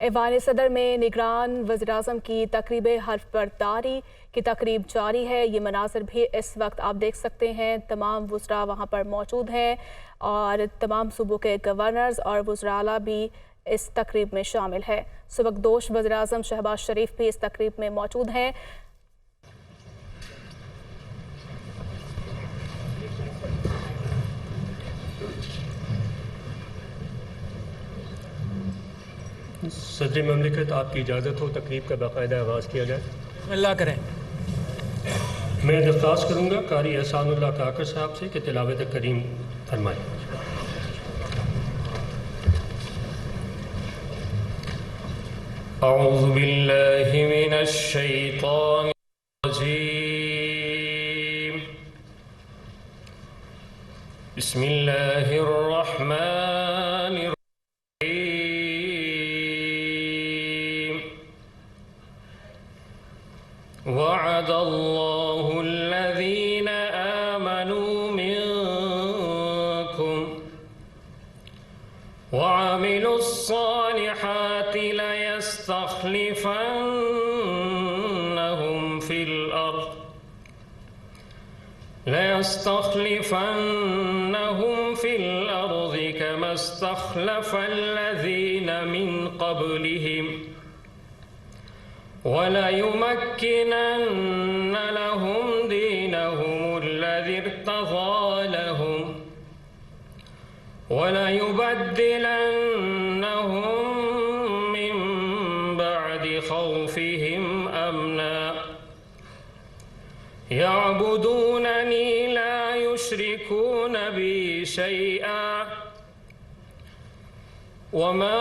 ایوان صدر میں نگران وزیراعظم کی تقریب حلف برداری کی تقریب جاری ہے۔ یہ مناظر بھی اس وقت آپ دیکھ سکتے ہیں۔ تمام وزراء وہاں پر موجود ہیں اور تمام صوبوں کے گورنرز اور وزراء اعلیٰ بھی اس تقریب میں شامل ہے۔ سبکدوش وزیراعظم شہباز شریف بھی اس تقریب میں موجود ہیں۔ صدر مملکت، آپ کی اجازت ہو تقریب کا باقاعدہ آغاز کیا جائے۔ اللہ کریں۔ میں درخواست کروں گا قاری احسان اللہ کاکڑ صاحب سے کہ تلاوت کریم فرمائیں۔ اعوذ باللہ من الشیطان الرجیم، بسم اللہ الرحمن الرحیم، وعد اللہ الذین آمنوا منکم وعملوا الصالحات ليستخلفنهم في الأرض كما استخلف الذين من قبلهم وليمكنن لهم دينهم الذي ارتضى لهم وليبدلنهم من بعد خوفهم أمنا يعبدونني لا يشركون بي شيئا ومن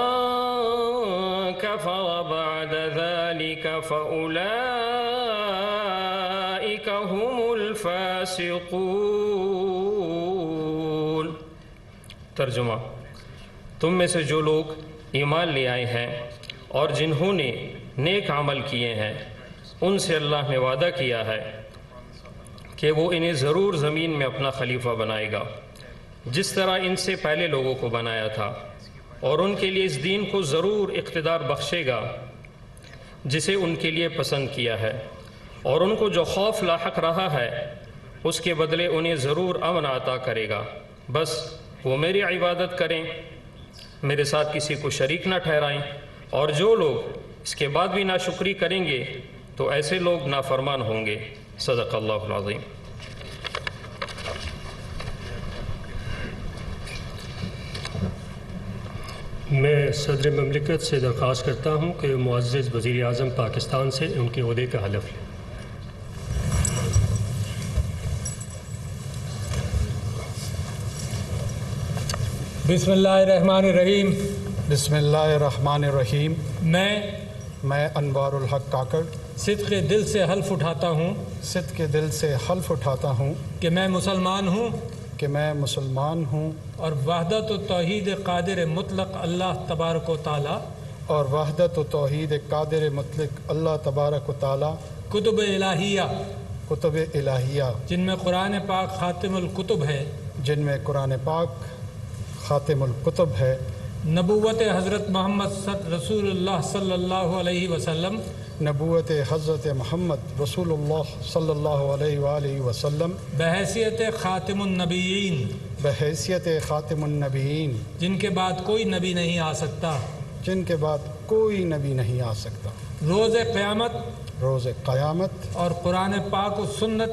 كفر بعد ذلك فأولئك هم الفاسقون۔ ترجمہ: تم میں سے جو لوگ ایمان لے آئے ہیں اور جنہوں نے نیک عمل کیے ہیں ان سے اللہ نے وعدہ کیا ہے کہ وہ انہیں ضرور زمین میں اپنا خلیفہ بنائے گا جس طرح ان سے پہلے لوگوں کو بنایا تھا، اور ان کے لیے اس دین کو ضرور اقتدار بخشے گا جسے ان کے لیے پسند کیا ہے، اور ان کو جو خوف لاحق رہا ہے اس کے بدلے انہیں ضرور امن عطا کرے گا۔ بس وہ میری عبادت کریں، میرے ساتھ کسی کو شریک نہ ٹھہرائیں، اور جو لوگ اس کے بعد بھی ناشکری کریں گے تو ایسے لوگ نافرمان ہوں گے۔ صدق اللہ العظیم۔ میں صدر مملکت سے درخواست کرتا ہوں کہ معزز وزیر اعظم پاکستان سے ان کے عہدے کا حلف لیں۔ بسم اللہ الرحمن الرحیم۔ بسم اللہ الرحمن الرحیم۔ میں انوار الحق کاکڑ صدق دل سے حلف اٹھاتا ہوں کہ میں مسلمان ہوں اور وحدت و توحید قادر مطلق اللہ تبارک و تعالی کتب الہیہ جن میں قرآن پاک خاتم الکتب ہے، نبوت حضرت محمد رسول اللہ صلی اللہ علیہ وسلم بحیثیت خاتم النبیین جن کے بعد کوئی نبی نہیں آ سکتا، روز قیامت اور قرآن پاک و سنت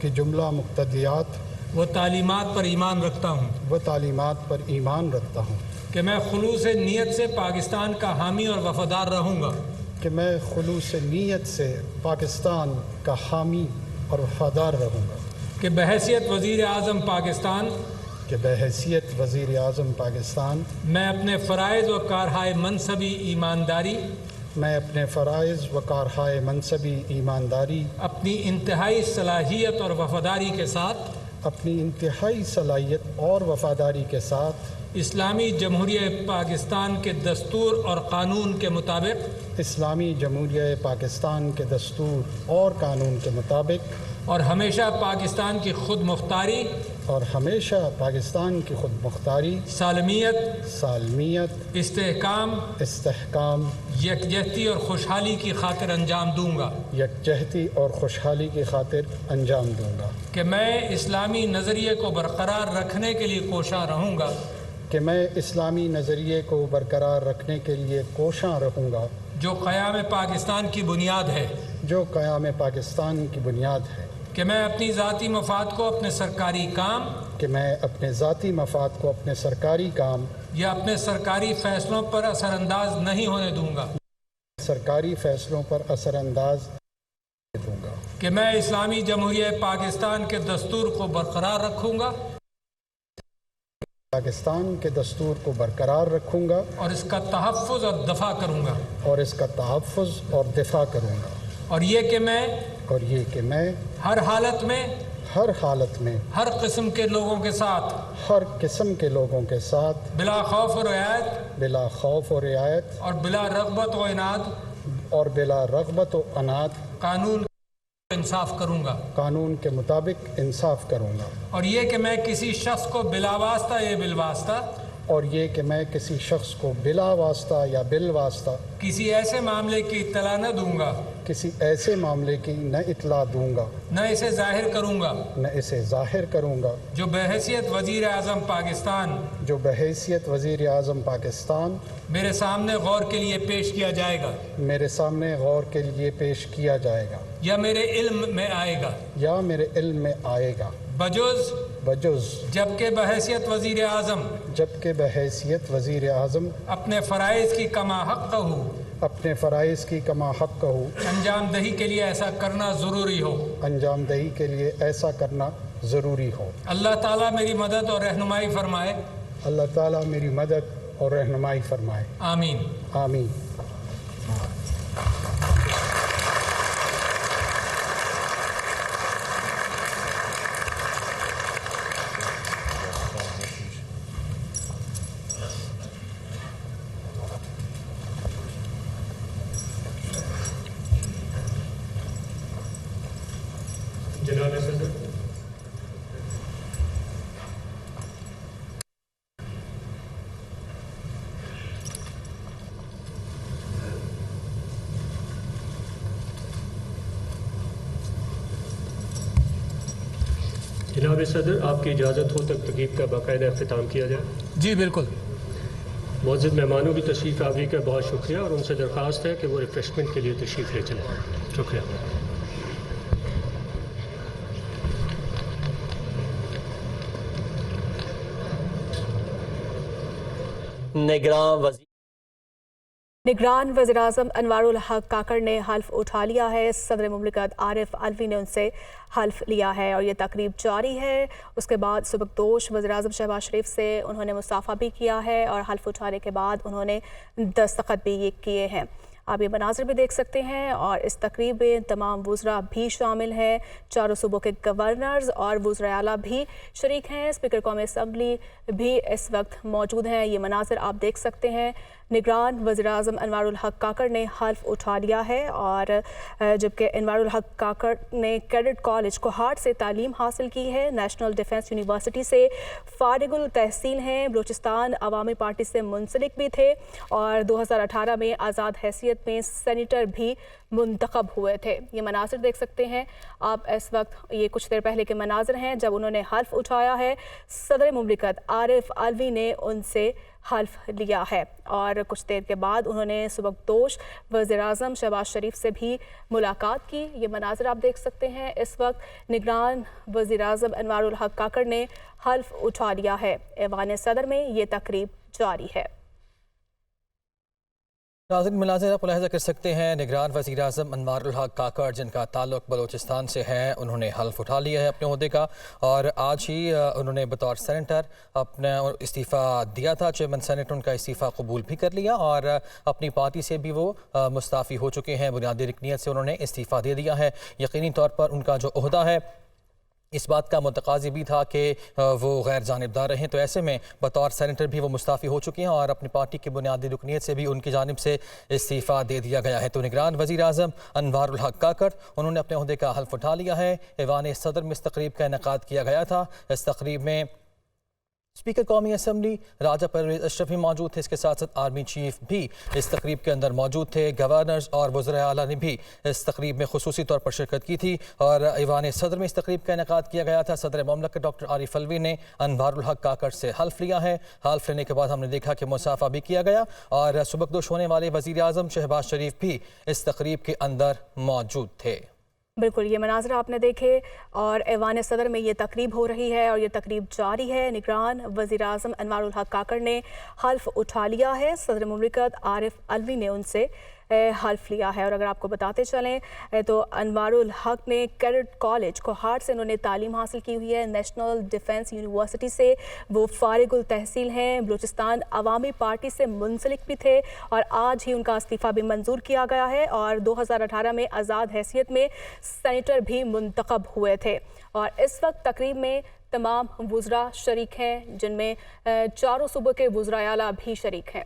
کی جملہ مقتدیات وہ تعلیمات پر ایمان رکھتا ہوں کہ میں خلوص نیت سے پاکستان کا حامی اور وفادار رہوں گا، کہ بحیثیت وزیر اعظم پاکستان میں اپنے فرائض و کارہائے منصبی ایمانداری اپنی انتہائی صلاحیت اور وفاداری کے ساتھ اپنی انتہائی صلاحیت اور وفاداری کے ساتھ اسلامی جمہوریہ پاکستان کے دستور اور قانون کے مطابق اسلامی جمہوریہ پاکستان کے دستور اور قانون کے مطابق اور ہمیشہ پاکستان کی خود مختاری اور ہمیشہ پاکستان کی خود مختاری سالمیت استحکام یکجہتی اور خوشحالی کی خاطر انجام دوں گا یکجہتی اور خوشحالی کی خاطر انجام دوں گا کہ میں اسلامی نظریے کو برقرار رکھنے کے لیے کوشاں رہوں گا کہ میں اسلامی نظریے کو برقرار رکھنے کے لیے کوشاں رہوں گا جو قیام پاکستان کی بنیاد ہے جو قیام پاکستان کی بنیاد ہے کہ میں اپنی ذاتی مفاد کو اپنے سرکاری کام کہ میں اپنے ذاتی مفاد کو اپنے سرکاری کام یا اپنے سرکاری فیصلوں پر اثر انداز نہیں ہونے دوں گا سرکاری فیصلوں پر اثر انداز دوں گا کہ میں اسلامی جمہوریہ پاکستان کے دستور کو برقرار رکھوں گا پاکستان کے دستور کو برقرار رکھوں گا اور اس کا تحفظ اور دفاع کروں گا اور اس کا تحفظ اور دفاع کروں گا اور یہ کہ میں ہر حالت میں ہر قسم کے لوگوں کے ساتھ بلا خوف و رعایت اور بلا رغبت و عناد قانون کے مطابق انصاف کروں گا اور یہ کہ میں کسی شخص کو بلا واسطہ یا بالواسطہ کسی ایسے معاملے کی اطلاع نہ دوں گا کسی ایسے معاملے کی نہ اطلاع دوں گا نہ اسے ظاہر کروں گا جو بحیثیت وزیر اعظم پاکستان میرے سامنے غور کے لیے پیش کیا جائے گا یا میرے علم میں آئے گا بجز جبکہ بحیثیت وزیر اعظم اپنے فرائض کی کما حق ہو انجام دہی کے لیے ایسا کرنا ضروری ہو اللہ تعالیٰ میری مدد اور رہنمائی فرمائے آمین جناب صدر آپ کی اجازت ہو تک تقریب کا باقاعدہ اختتام کیا جائے جی بالکل معزز مہمانوں کی تشریف آوری کا بہت شکریہ اور ان سے درخواست ہے کہ وہ ریفریشمنٹ کے لیے تشریف لے چلیں شکریہ نگران وزیراعظم انوار الحق کاکڑ نے حلف اٹھا لیا ہے صدر مملکت عارف الوی نے ان سے حلف لیا ہے اور یہ تقریب جاری ہے اس کے بعد سبکدوش وزیراعظم شہباز شریف سے انہوں نے مصافحہ بھی کیا ہے اور حلف اٹھانے کے بعد انہوں نے دستخط بھی کیے ہیں آپ یہ مناظر بھی دیکھ سکتے ہیں اور اس تقریب میں تمام وزراء بھی شامل ہیں چاروں صوبوں کے گورنرز اور وزرائے اعلیٰ بھی شریک ہیں اسپیکر قومی اسمبلی بھی اس وقت موجود ہیں یہ مناظر آپ دیکھ سکتے ہیں نگران وزیراعظم انوار الحق کاکڑ نے حلف اٹھا لیا ہے اور جبکہ انوار الحق کاکڑ نے کیڈٹ کالج کوہاٹ سے تعلیم حاصل کی ہے نیشنل ڈیفنس یونیورسٹی سے فارغ التحصیل ہیں بلوچستان عوامی پارٹی سے منسلک بھی تھے اور 2018 میں آزاد حیثیت میں سینیٹر بھی منتخب ہوئے تھے یہ مناظر دیکھ سکتے ہیں آپ اس وقت یہ کچھ دیر پہلے کے مناظر ہیں جب انہوں نے حلف اٹھایا ہے صدر مملکت عارف الوی نے ان سے حلف لیا ہے اور کچھ دیر کے بعد انہوں نے سبکدوش وزیراعظم شہباز شریف سے بھی ملاقات کی یہ مناظر آپ دیکھ سکتے ہیں اس وقت نگران وزیراعظم انوار الحق کاکڑ نے حلف اٹھا لیا ہے ایوان صدر میں یہ تقریب جاری ہے ناظرین مناظر آپ ملاحظہ کر سکتے ہیں نگران وزیر اعظم انوار الحق کاکڑ جن کا تعلق بلوچستان سے ہے انہوں نے حلف اٹھا لیا ہے اپنے عہدے کا اور آج ہی انہوں نے بطور سینیٹر اپنا استعفیٰ دیا تھا چیئرمین سینیٹ ان کا استعفیٰ قبول بھی کر لیا اور اپنی پارٹی سے بھی وہ مستعفی ہو چکے ہیں بنیادی رکنیت سے انہوں نے استعفیٰ دے دیا ہے یقینی طور پر ان کا جو عہدہ ہے اس بات کا متقاضی بھی تھا کہ وہ غیر جانبدار رہیں، تو ایسے میں بطور سینیٹر بھی وہ مستعفی ہو چکی ہیں اور اپنی پارٹی کی بنیادی رکنیت سے بھی ان کی جانب سے استعفیٰ دے دیا گیا ہے۔ تو نگران وزیر اعظم انوار الحق کاکڑ انہوں نے اپنے عہدے کا حلف اٹھا لیا ہے۔ ایوان صدر میں اس تقریب کا انعقاد کیا گیا تھا۔ اس تقریب میں اسپیکر قومی اسمبلی راجہ پرویز اشرف بھی موجود تھے، اس کے ساتھ ساتھ آرمی چیف بھی اس تقریب کے اندر موجود تھے۔ گورنرز اور وزرائے اعلیٰ نے بھی اس تقریب میں خصوصی طور پر شرکت کی تھی اور ایوان صدر میں اس تقریب کا انعقاد کیا گیا تھا۔ صدر مملکت ڈاکٹر عارف الوی نے انوار الحق کاکڑ سے حلف لیا ہے۔ حلف لینے کے بعد ہم نے دیکھا کہ مصافحہ بھی کیا گیا اور سبکدوش ہونے والے وزیر اعظم شہباز شریف بھی اس تقریب کے اندر موجود تھے۔ بالکل یہ مناظر آپ نے دیکھے اور ایوان صدر میں یہ تقریب ہو رہی ہے اور یہ تقریب جاری ہے۔ نگران وزیر اعظم انوار الحق کاکڑ نے حلف اٹھا لیا ہے۔ صدر مملکت عارف الوی نے ان سے حلف لیا ہے اور اگر آپ کو بتاتے چلیں تو انوار الحق نے کیڈٹ کالج کوہاٹ سے انہوں نے تعلیم حاصل کی ہوئی ہے۔ نیشنل ڈیفنس یونیورسٹی سے وہ فارغ التحصیل ہیں۔ بلوچستان عوامی پارٹی سے منسلک بھی تھے اور آج ہی ان کا استعفیٰ بھی منظور کیا گیا ہے اور 2018 میں آزاد حیثیت میں سینیٹر بھی منتخب ہوئے تھے اور اس وقت تقریب میں تمام وزراء شریک ہیں جن میں 4 صوبوں کے وزرائے اعلیٰ بھی شریک ہیں۔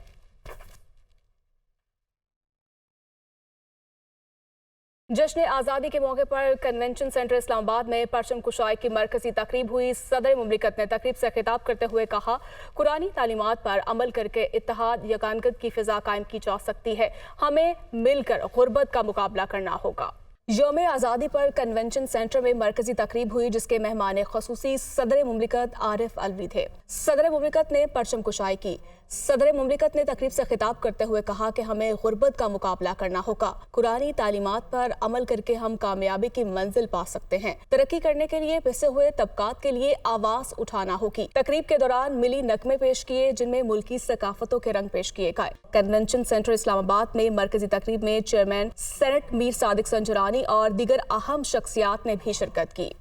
جشن آزادی کے موقع پر کنونشن سینٹر اسلام آباد میں پرچم کشائی کی مرکزی تقریب ہوئی۔ صدر مملکت نے تقریب سے خطاب کرتے ہوئے کہا، قرآنی تعلیمات پر عمل کر کے اتحاد یگانگت کی فضا قائم کی جا سکتی ہے۔ ہمیں مل کر غربت کا مقابلہ کرنا ہوگا۔ یوم آزادی پر کنونشن سینٹر میں مرکزی تقریب ہوئی جس کے مہمان خصوصی صدر مملکت عارف الوی تھے۔ صدر مملکت نے پرچم کشائی کی۔ صدر مملکت نے تقریب سے خطاب کرتے ہوئے کہا کہ ہمیں غربت کا مقابلہ کرنا ہوگا۔ قرآنی تعلیمات پر عمل کر کے ہم کامیابی کی منزل پا سکتے ہیں۔ ترقی کرنے کے لیے پسے ہوئے طبقات کے لیے آواز اٹھانا ہوگی۔ تقریب کے دوران ملی نغمے پیش کیے جن میں ملکی ثقافتوں کے رنگ پیش کیے گئے۔ کنونشن سینٹر اسلام آباد میں مرکزی تقریب میں چیئرمین سینٹ میر صادق سنجرانی اور دیگر اہم شخصیات نے بھی شرکت کی۔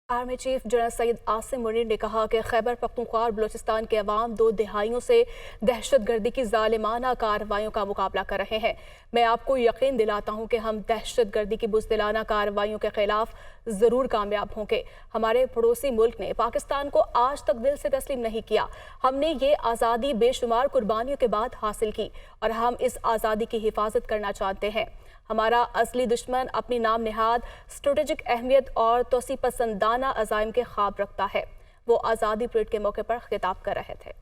Army chief general Syed Asim Munir نے کہا کہ خیبر پختونخوا اور بلوچستان کے عوام 2 دہائیوں سے دہشت گردی کی ظالمانہ کارروائیوں کا مقابلہ کر رہے ہیں۔ میں آپ کو یقین دلاتا ہوں کہ ہم دہشت گردی کی بزدلانہ کارروائیوں کے خلاف ضرور کامیاب ہوں گے۔ ہمارے پڑوسی ملک نے پاکستان کو آج تک دل سے تسلیم نہیں کیا۔ ہم نے یہ آزادی بے شمار قربانیوں کے بعد حاصل کی اور ہم اس آزادی کی حفاظت کرنا چاہتے ہیں۔ ہمارا اصلی دشمن اپنی نام نہاد اسٹریٹجک اہمیت اور توسیع پسندانہ عزائم کے خواب رکھتا ہے۔ وہ آزادی پریڈ کے موقع پر خطاب کر رہے تھے۔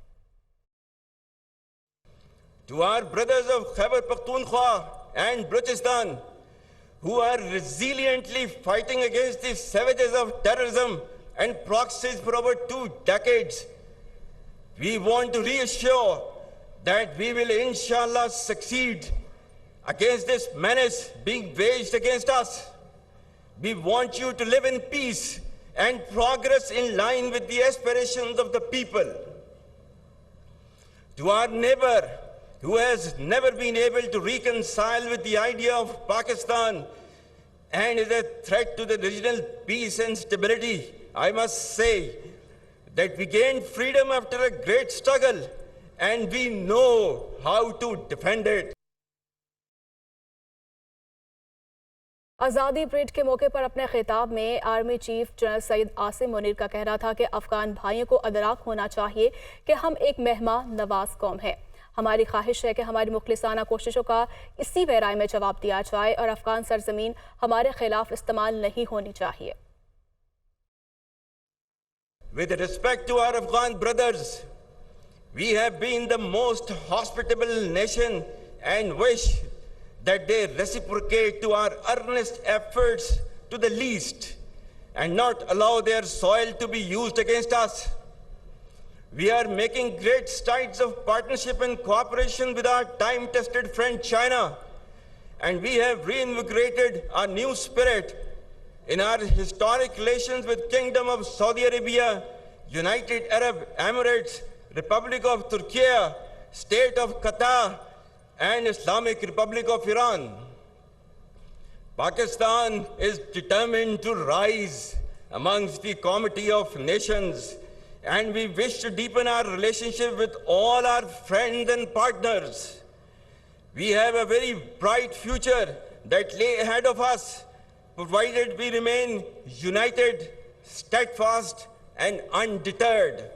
To our brothers of Khyber Pakhtunkhwa and Balochistan who are resiliently fighting against the savages of terrorism and proxies for over 2 decades, we want to reassure that we will inshallah succeed against this menace being waged against us. We want you to live in peace and progress in line with the aspirations of the people. To our neighbor who has never been able to reconcile with the idea of Pakistan and is a threat to the regional peace and stability, I must say that we gained freedom after a great struggle and we know how to defend it. آزادی parade کے موقع پر اپنے خطاب میں army chief general Syed Asim Munir کا کہنا تھا کہ افغان بھائیوں کو ادراک ہونا چاہیے کہ ہم ایک مہمان نواز قوم ہیں۔ ہماری خواہش ہے کہ ہماری مخلصانہ کوششوں کا اسی ویرائے میں جواب دیا جائے اور افغان سرزمین ہمارے خلاف استعمال نہیں ہونی چاہیے۔ With respect to our Afghan brothers, we have been the most hospitable nation and wish that they reciprocate to our earnest efforts to the least and not allow their soil to be used against us. We are making great strides of partnership and cooperation with our time-tested friend China, and we have reinvigorated our new spirit in our historic relations with Kingdom of Saudi Arabia, United Arab Emirates, Republic of Turkey, State of Qatar, and Islamic Republic of Iran. Pakistan is determined to rise amongst the Committee of Nations, and we wish to deepen our relationship with all our friends and partners. We have a very bright future that lay ahead of us, provided we remain united, steadfast, and undeterred.